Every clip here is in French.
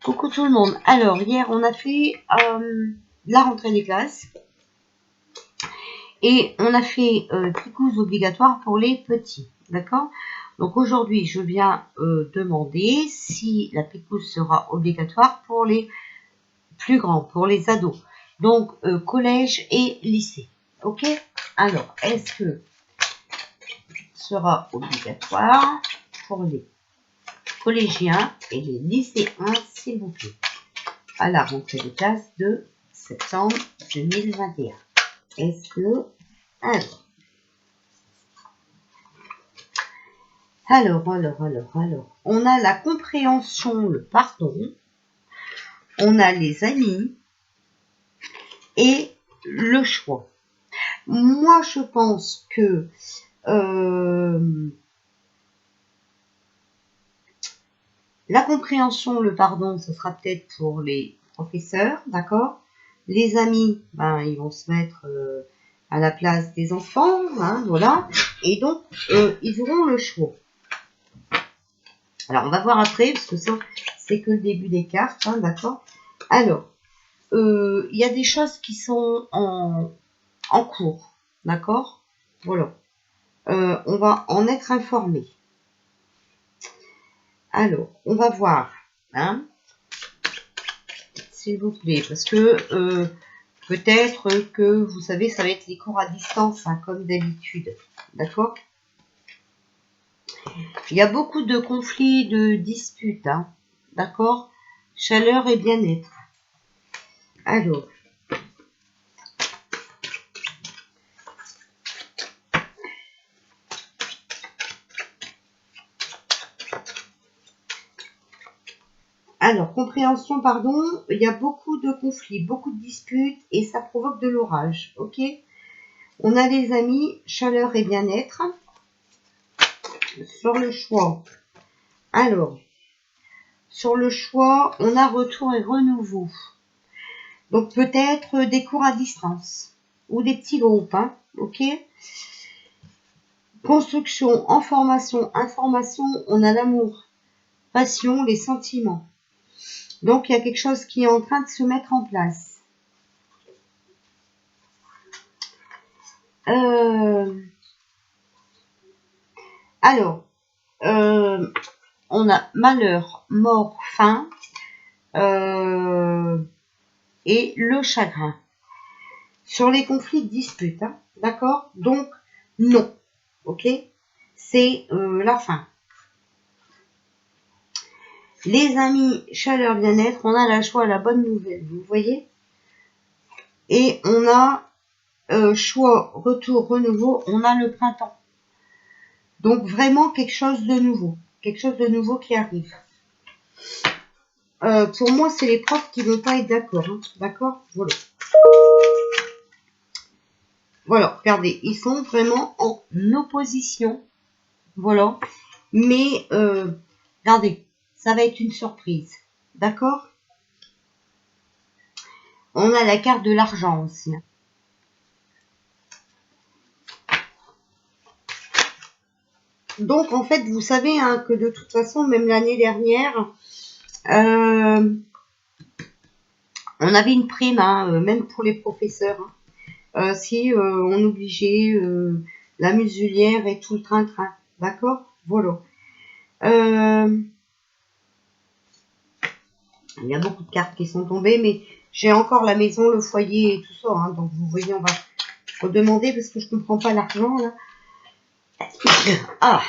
Coucou tout le monde. Alors, hier, on a fait la rentrée des classes. Et on a fait tricot obligatoire pour les petits. D'accord? Donc, aujourd'hui, je viens demander si la picouse sera obligatoire pour les plus grands, pour les ados. Donc, collège et lycée. Ok? Alors, est-ce que sera obligatoire pour les collégiens et les lycéens, s'il vous plaît, à la rentrée des classes de septembre 2021. Est-ce que... Alors, on a la compréhension, le pardon, on a les amis et le choix. Moi, je pense que la compréhension, le pardon, ce sera peut-être pour les professeurs, d'accord? Les amis, ben, ils vont se mettre à la place des enfants, hein, voilà. Et donc, ils auront le choix. Alors, on va voir après, parce que ça, c'est que le début des cartes, hein, d'accord? Alors, il y a des choses qui sont en cours, d'accord? Voilà. On va en être informé. Alors, on va voir, hein, s'il vous plaît, parce que peut-être que, vous savez, ça va être les cours à distance, hein, comme d'habitude, d'accord? Il y a beaucoup de conflits, de disputes, hein, d'accord? Chaleur et bien-être. Alors, compréhension, pardon, il y a beaucoup de conflits, beaucoup de disputes et ça provoque de l'orage, ok? On a les amis, chaleur et bien-être. Sur le choix. Alors, sur le choix, on a retour et renouveau. Donc, peut-être des cours à distance ou des petits groupes, hein, ok? Construction, information, on a l'amour, passion, les sentiments. Donc, il y a quelque chose qui est en train de se mettre en place. Alors, on a malheur, mort, faim et le chagrin. Sur les conflits de dispute, hein, d'accord? Donc, non, ok? C'est la fin. Les amis, chaleur, bien-être, on a la joie, la bonne nouvelle, vous voyez? Et on a choix, retour, renouveau, on a le printemps. Donc, vraiment quelque chose de nouveau qui arrive. Pour moi, c'est les profs qui ne vont pas être d'accord, hein, d'accord? Voilà. Voilà, regardez, ils sont vraiment en opposition. Voilà. Mais, regardez, ça va être une surprise. D'accord? On a la carte de l'argent aussi. Donc, en fait, vous savez hein, que de toute façon, même l'année dernière, on avait une prime, hein, même pour les professeurs. Hein, si on obligeait la muselière et tout le train-train. D'accord? Voilà. Il y a beaucoup de cartes qui sont tombées, mais j'ai encore la maison, le foyer et tout ça. Hein, donc, vous voyez, on va redemander parce que je ne comprends pas l'argent, là. Ah!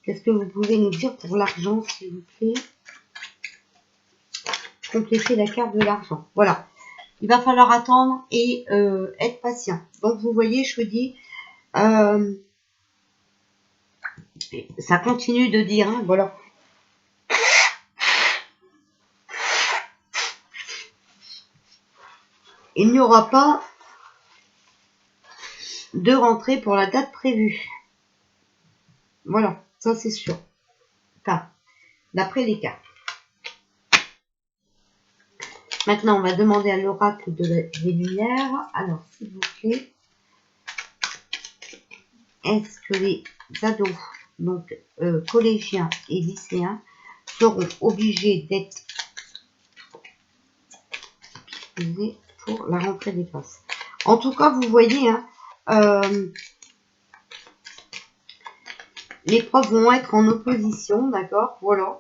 Qu'est-ce que vous pouvez nous dire pour l'argent, s'il vous plaît? Compléter la carte de l'argent. Voilà. Il va falloir attendre et être patient. Donc, vous voyez, je vous dis, ça continue de dire, hein, voilà. Il n'y aura pas de rentrée pour la date prévue. Voilà, ça c'est sûr. Enfin, d'après les cartes. Maintenant, on va demander à l'oracle des lumières. Alors, s'il vous plaît, est-ce que les ados donc collégiens et lycéens, seront obligés d'être pour la rentrée des classes. En tout cas, vous voyez, hein, les profs vont être en opposition, d'accord, voilà.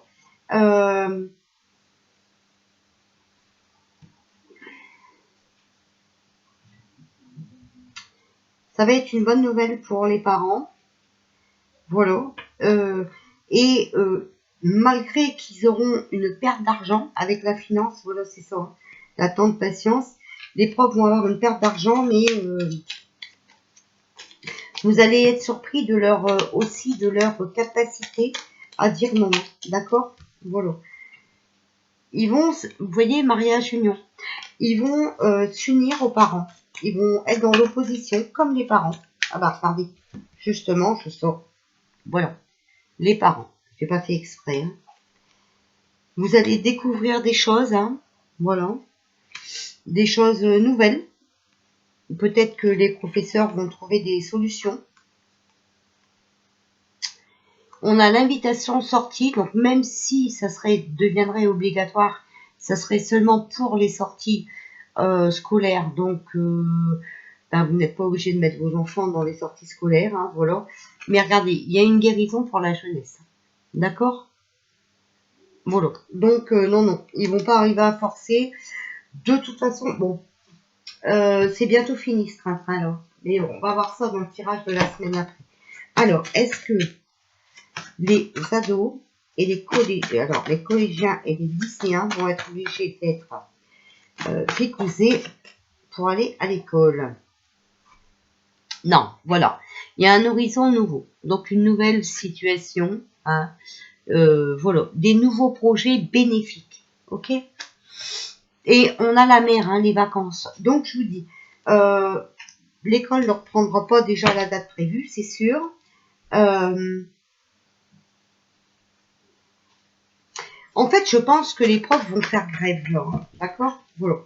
Ça va être une bonne nouvelle pour les parents, voilà. Malgré qu'ils auront une perte d'argent avec la finance, voilà, c'est ça, hein, la temps de patience, les profs vont avoir une perte d'argent, mais vous allez être surpris de leur aussi de leur capacité à dire non, d'accord, voilà. Ils vont, vous voyez, mariage union, ils vont s'unir aux parents, ils vont être dans l'opposition comme les parents. Ah bah regardez, justement, je sors, voilà, les parents, j'ai pas fait exprès, hein. Vous allez découvrir des choses, hein, voilà, des choses nouvelles. Peut-être que les professeurs vont trouver des solutions. On a l'invitation sortie, donc même si ça deviendrait obligatoire, ça serait seulement pour les sorties scolaires. Donc, ben, vous n'êtes pas obligé de mettre vos enfants dans les sorties scolaires, hein, voilà. Mais regardez, il y a une guérison pour la jeunesse, d'accord? Voilà. Donc, non, non, ils vont pas arriver à forcer. De toute façon, bon, c'est bientôt fini ce train-train là. Mais bon, on va voir ça dans le tirage de la semaine après. Alors, est-ce que les ados et les collégiens et les lycéens vont être obligés d'être picousés pour aller à l'école? Non, voilà. Il y a un horizon nouveau, donc une nouvelle situation, hein, voilà, des nouveaux projets bénéfiques, ok? Et on a la mer, hein, les vacances. Donc je vous dis, l'école ne reprendra pas déjà la date prévue, c'est sûr. En fait, je pense que les profs vont faire grève là, hein, d'accord? Voilà.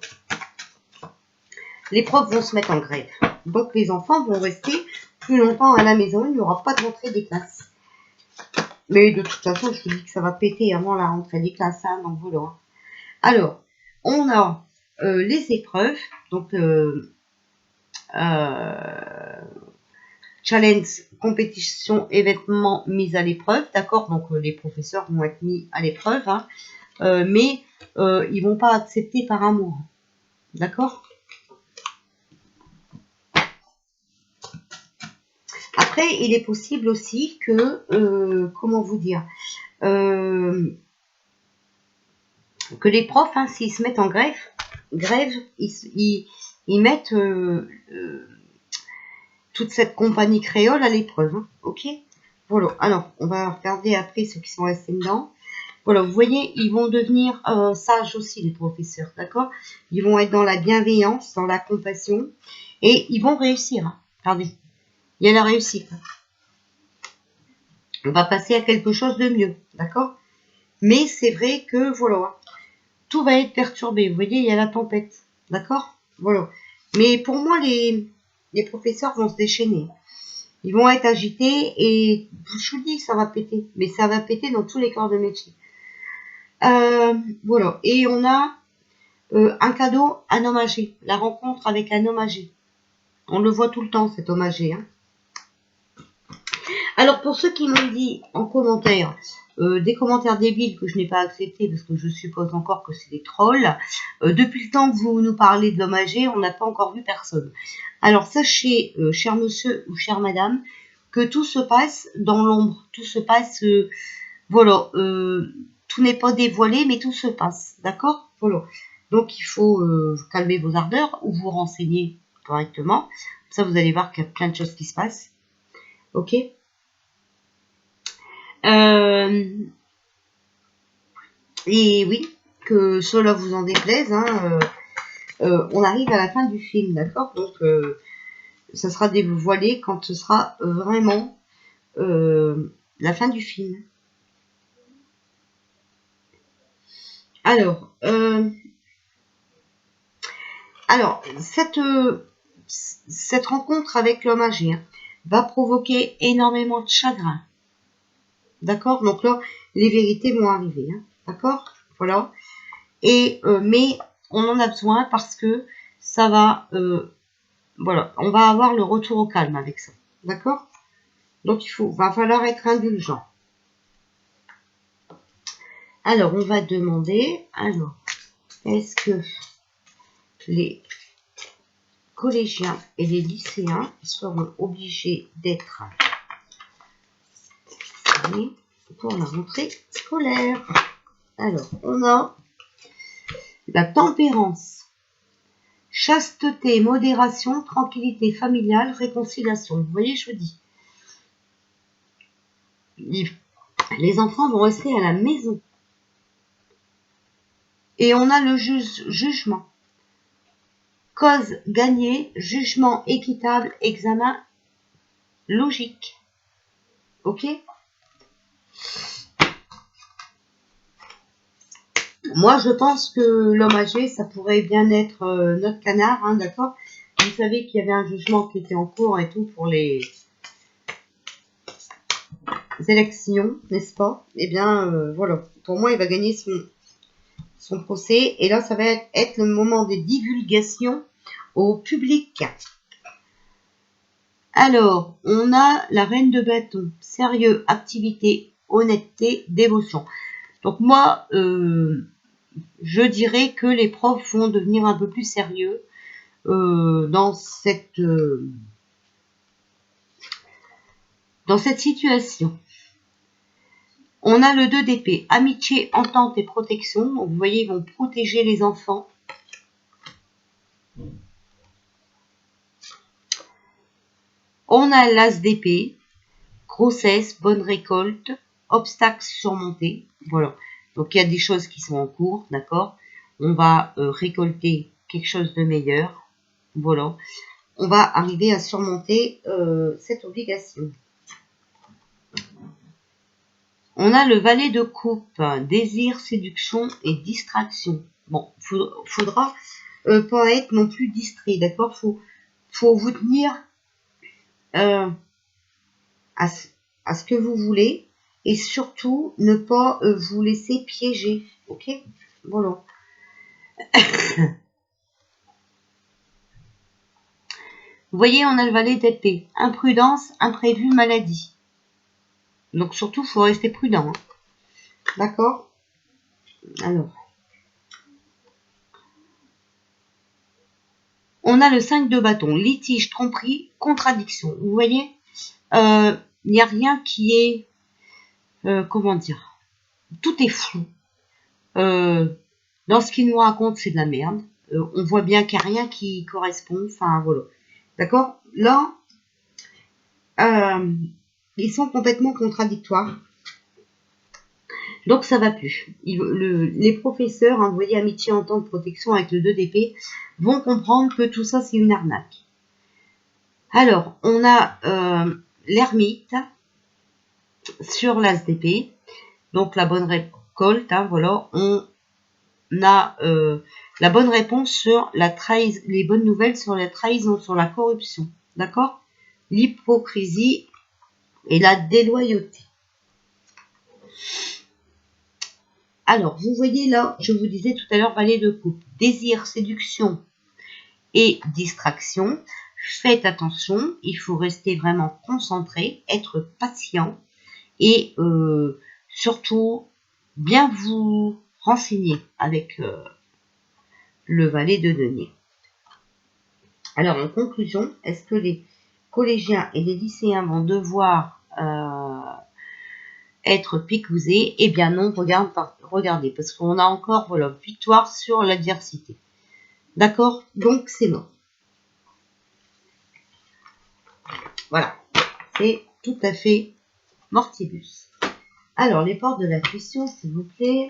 Les profs vont se mettre en grève. Donc les enfants vont rester plus longtemps à la maison, il n'y aura pas de rentrée des classes. Mais de toute façon, je vous dis que ça va péter avant la rentrée des classes, hein, donc voilà. Alors, on a les épreuves, donc challenge, compétition, événements mis à l'épreuve, d'accord? Donc les professeurs vont être mis à l'épreuve, hein, mais ils vont pas accepter par amour, d'accord? Après, il est possible aussi que, comment vous dire, que les profs, hein, s'ils se mettent en grève, ils mettent toute cette compagnie créole à l'épreuve, hein, ok? Voilà, alors, on va regarder après ceux qui sont restés dedans. Voilà, vous voyez, ils vont devenir sages aussi, les professeurs, d'accord? Ils vont être dans la bienveillance, dans la compassion, et ils vont réussir, hein. Regardez, il y a la réussite. On va passer à quelque chose de mieux, d'accord? Mais c'est vrai que, voilà, tout va être perturbé. Vous voyez, il y a la tempête, d'accord? Voilà. Mais pour moi, les professeurs vont se déchaîner. Ils vont être agités et je vous dis, ça va péter. Mais ça va péter dans tous les corps de métier. Voilà. Et on a un cadeau, un homme âgé. La rencontre avec un homme âgé. On le voit tout le temps, cet homme âgé, hein. Alors, pour ceux qui m'ont dit en commentaire, des commentaires débiles que je n'ai pas acceptés parce que je suppose encore que c'est des trolls, depuis le temps que vous nous parlez de l'homme âgé, on n'a pas encore vu personne. Alors, sachez, cher monsieur ou chère madame, que tout se passe dans l'ombre, tout se passe, voilà, tout n'est pas dévoilé, mais tout se passe, d'accord? Voilà. Donc, il faut calmer vos ardeurs ou vous renseigner correctement. Ça, vous allez voir qu'il y a plein de choses qui se passent. Ok? Et oui, que cela vous en déplaise, hein, on arrive à la fin du film, d'accord? Donc, ça sera dévoilé quand ce sera vraiment la fin du film. Alors, cette rencontre avec l'homme âgé, hein, va provoquer énormément de chagrin. D'accord? Donc là, les vérités vont arriver. Hein, d'accord? Voilà. Et mais on en a besoin parce que ça va... voilà, on va avoir le retour au calme avec ça. D'accord? Donc va falloir être indulgent. Alors, on va demander... Alors, est-ce que les collégiens et les lycéens seront obligés d'être pour la rentrée scolaire? Alors, on a la tempérance, chasteté, modération, tranquillité familiale, réconciliation. Vous voyez, je vous dis, les enfants vont rester à la maison. Et on a le jugement. Cause gagnée, jugement équitable, examen logique. Ok? Moi, je pense que l'homme âgé, ça pourrait bien être notre canard, hein, d'accord? Vous savez qu'il y avait un jugement qui était en cours et tout pour les élections, n'est-ce pas? Eh bien, voilà. Pour moi, il va gagner son procès. Et là, ça va être le moment des divulgations au public. Alors, on a la reine de bâton. Sérieux, activité, honnêteté, dévotion. Donc moi, je dirais que les profs vont devenir un peu plus sérieux dans cette situation. On a le 2 d'épée, amitié, entente et protection. Donc, vous voyez, ils vont protéger les enfants. On a l'as d'épée, grossesse, bonne récolte, obstacles surmontés. Voilà. Donc, il y a des choses qui sont en cours, d'accord? On va récolter quelque chose de meilleur. Voilà. On va arriver à surmonter cette obligation. On a le valet de coupe, désir, séduction et distraction. Bon, faudra pas être non plus distrait, d'accord? Faut vous tenir à ce que vous voulez et surtout ne pas vous laisser piéger, ok? Voilà. Vous voyez, on a le valet d'épée. Imprudence, imprévu, maladie. Donc surtout, il faut rester prudent. Hein. D'accord? Alors. On a le 5 de bâton. Litige, tromperie, contradiction. Vous voyez, il n'y a rien qui est... comment dire? Tout est flou. Dans ce qu'il nous raconte, c'est de la merde. On voit bien qu'il n'y a rien qui correspond. Enfin, voilà. D'accord? Là, ils sont complètement contradictoires. Donc, ça va plus. Les professeurs, hein, vous voyez, amitié, entente, protection avec le 2 d'épée, vont comprendre que tout ça, c'est une arnaque. Alors, on a l'ermite sur l'as d'épée. Donc, la bonne récolte, hein, voilà. On a la bonne réponse sur la trahison, les bonnes nouvelles sur la trahison, sur la corruption. D'accord? L'hypocrisie et la déloyauté. Alors, vous voyez là, je vous disais tout à l'heure, valet de coupe. Désir, séduction et distraction. Faites attention, il faut rester vraiment concentré, être patient et surtout bien vous renseigner avec le valet de denier. Alors, en conclusion, est-ce que les collégiens et les lycéens vont devoir être picousés? Eh bien non, regardez, parce qu'on a encore, voilà, victoire sur l'adversité. D'accord? Donc, c'est mort. Voilà. C'est tout à fait mortibus. Alors, les portes de la question, s'il vous plaît.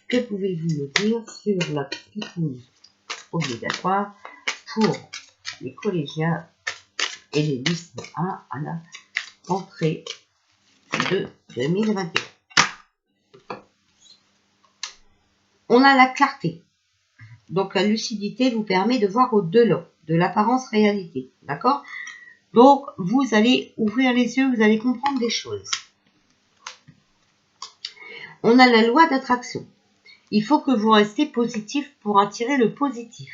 Que pouvez-vous me dire sur la picouse obligatoire pour les collégiens et les lycéens à la rentrée de 2021? On a la clarté. Donc, la lucidité vous permet de voir au-delà de l'apparence réalité. D'accord? Donc, vous allez ouvrir les yeux, vous allez comprendre des choses. On a la loi d'attraction. Il faut que vous restez positif pour attirer le positif.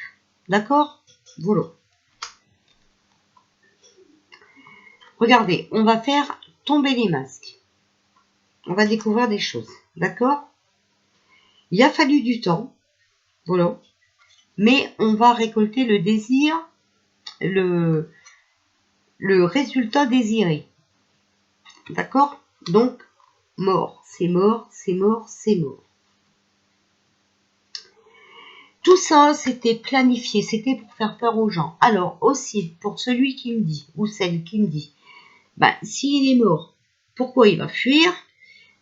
D'accord? Voilà. Regardez, on va faire tomber les masques. On va découvrir des choses. D'accord? Il a fallu du temps. Voilà. Mais on va récolter le désir, le résultat désiré. D'accord? Donc, mort. C'est mort, c'est mort, c'est mort. Tout ça, c'était planifié, c'était pour faire peur aux gens. Alors aussi, pour celui qui me dit, ou celle qui me dit, s'il est mort, pourquoi il va fuir?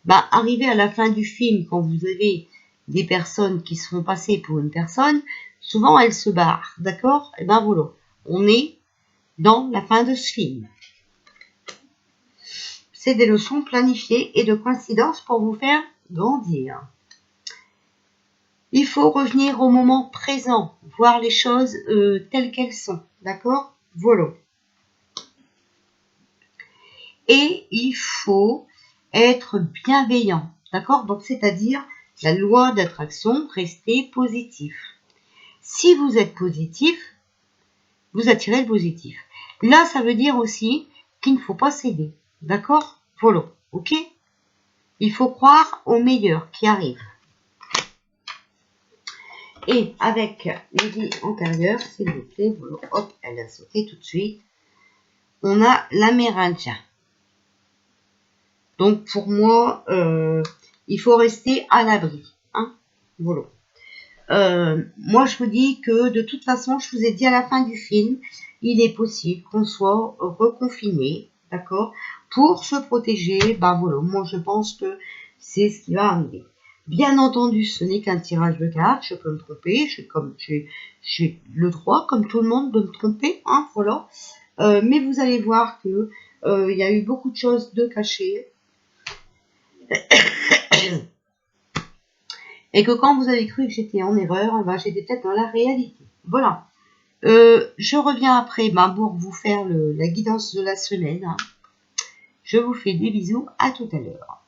Arrivé à la fin du film, quand vous avez des personnes qui se font passer pour une personne, souvent elles se barrent, d'accord? Et voilà, on est dans la fin de ce film. C'est des leçons planifiées et de coïncidence pour vous faire grandir. Il faut revenir au moment présent, voir les choses telles qu'elles sont, d'accord? Voilà. Et il faut être bienveillant, d'accord? Donc, c'est-à-dire la loi d'attraction, rester positif. Si vous êtes positif, vous attirez le positif. Là, ça veut dire aussi qu'il ne faut pas céder, d'accord? Voilà, ok? Il faut croire au meilleur qui arrive. Et avec les vies antérieures, s'il vous plaît, voilà, hop, elle a sauté tout de suite. On a l'amérindien. Donc pour moi, il faut rester à l'abri. Hein, voilà. Moi, je vous dis que de toute façon, je vous ai dit à la fin du film, il est possible qu'on soit reconfiné, d'accord, pour se protéger. Voilà, moi je pense que c'est ce qui va arriver. Bien entendu, ce n'est qu'un tirage de cartes, je peux me tromper, j'ai le droit, comme tout le monde, de me tromper, hein, voilà. Mais vous allez voir que il y a eu beaucoup de choses de cachées. Et que quand vous avez cru que j'étais en erreur, j'étais peut-être dans la réalité. Voilà. Je reviens après pour vous faire la guidance de la semaine. Hein. Je vous fais des bisous. À tout à l'heure.